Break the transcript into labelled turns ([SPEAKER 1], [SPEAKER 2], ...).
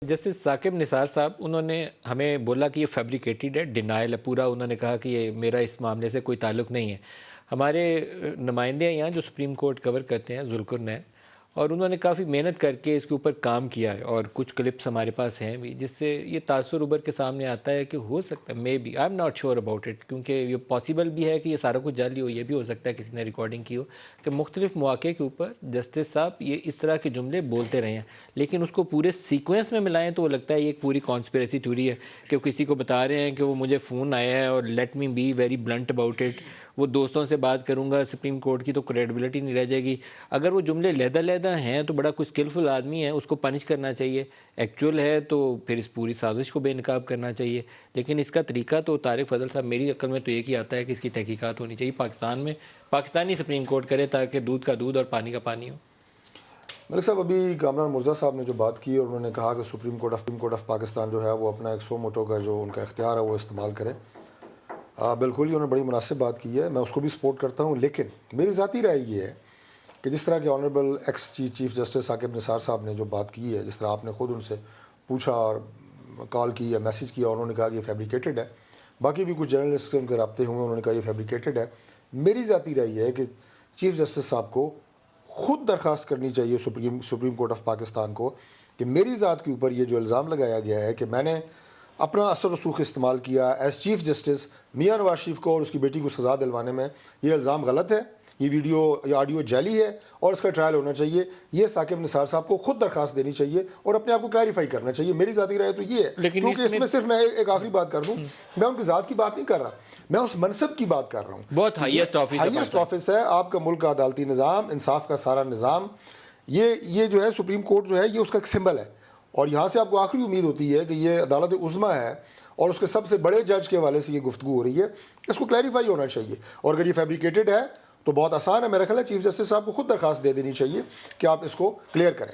[SPEAKER 1] Justice Saqib Nisar صاحب انہوں نے ہمیں بولا کہ یہ فیبریکیٹڈ ہے، ڈینائل ہے پورا. انہوں نے کہا کہ یہ میرا اس معاملے سے کوئی تعلق نہیں ہے. ہمارے نمائندے ہیں یہاں جو سپریم کورٹ کور کرتے ہیں، ذوالقرن ہیں، اور انہوں نے کافی محنت کر کے اس کے اوپر کام کیا ہے، اور کچھ کلپس ہمارے پاس ہیں بھی جس سے یہ تاثر ابھر کے سامنے آتا ہے کہ ہو سکتا ہے may be I am not sure about it, کیونکہ یہ پاسبل بھی ہے کہ یہ سارا کچھ جعلی ہو، یہ بھی ہو سکتا ہے کسی نے ریکارڈنگ کی ہو کہ مختلف مواقع کے اوپر جسٹس صاحب یہ اس طرح کے جملے بولتے رہے ہیں، لیکن اس کو پورے سیکوینس میں ملائیں تو وہ لگتا ہے یہ ایک پوری کانسپریسی تھیوری ہے کہ وہ کسی کو بتا رہے ہیں کہ وہ مجھے فون آیا ہے اور let me be very blunt about it, وہ دوستوں سے بات کروں گا سپریم کورٹ کی تو کریڈبلٹی نہیں رہ جائے گی. اگر وہ جملے علیحدہ ہیں تو بڑا کوئی اسکلفل آدمی ہے، اس کو پنش کرنا چاہیے. ایکچوئل ہے تو پھر اس پوری سازش کو بے نقاب کرنا چاہیے. لیکن اس کا طریقہ تو طارق فضل صاحب میری عقل میں تو ایک ہی آتا ہے کہ اس کی تحقیقات ہونی چاہیے پاکستان میں، پاکستانی سپریم کورٹ کرے تاکہ دودھ کا دودھ اور پانی کا پانی ہو.
[SPEAKER 2] ملک صاحب، ابھی کامران مرزا صاحب نے جو بات کی اور انہوں نے کہا کہ سپریم کورٹ آف پاکستان جو ہے وہ اپنا ایک سو موٹو کا جو ان کا اختیار ہے وہ استعمال کرے. بالکل ہی انہوں نے بڑی مناسب بات کی ہے، میں اس کو بھی سپورٹ کرتا ہوں. لیکن میری ذاتی رائے یہ ہے کہ جس طرح کہ honourable ex chief justice Saqib Nisar صاحب نے جو بات کی ہے، جس طرح آپ نے خود ان سے پوچھا اور کال کی یا میسج کیا، انہوں نے کہا کہ یہ فیبریکیٹڈ ہے. باقی بھی کچھ جرنلسٹ ان کے رابطے ہوئے، انہوں نے کہا یہ فیبریکیٹڈ ہے. میری ذاتی رائے یہ ہے کہ چیف جسٹس صاحب کو خود درخواست کرنی چاہیے سپریم کورٹ آف پاکستان کو کہ میری ذات کے اوپر یہ جو الزام لگایا گیا ہے کہ میں نے اپنا اثر رسوخ استعمال کیا as chief justice Mian Nawaz Sharif کو اور اس کی بیٹی کو سزا دلوانے میں، یہ الزام غلط ہے، یہ ویڈیو یا آڈیو جعلی ہے اور اس کا ٹرائل ہونا چاہیے. یہ ثاقب نثار صاحب کو خود درخواست دینی چاہیے اور اپنے آپ کو کلیریفائی کرنا چاہیے. میری ذاتی رائے تو یہ ہے، کیونکہ اس میں صرف میں ایک آخری بات کر دوں، میں ان کی ذات کی بات نہیں کر رہا، میں اس منصب کی بات کر رہا ہوں.
[SPEAKER 1] بہت ہائیسٹ
[SPEAKER 2] آفس ہے آپ کا ملک کا عدالتی نظام، انصاف کا سارا نظام. یہ جو ہے سپریم کورٹ جو ہے یہ اس کا ایک سمبل ہے، اور یہاں سے آپ کو آخری امید ہوتی ہے کہ یہ عدالت عظمیٰ ہے اور اس کے سب سے بڑے جج کے حوالے سے یہ گفتگو ہو رہی ہے. اس کو کلیریفائی ہونا چاہیے، اور اگر یہ فیبریکیٹڈ ہے تو بہت آسان ہے. میرا خیال ہے چیف جسٹس صاحب کو خود درخواست دے دینی چاہیے کہ آپ اس کو کلیئر کریں.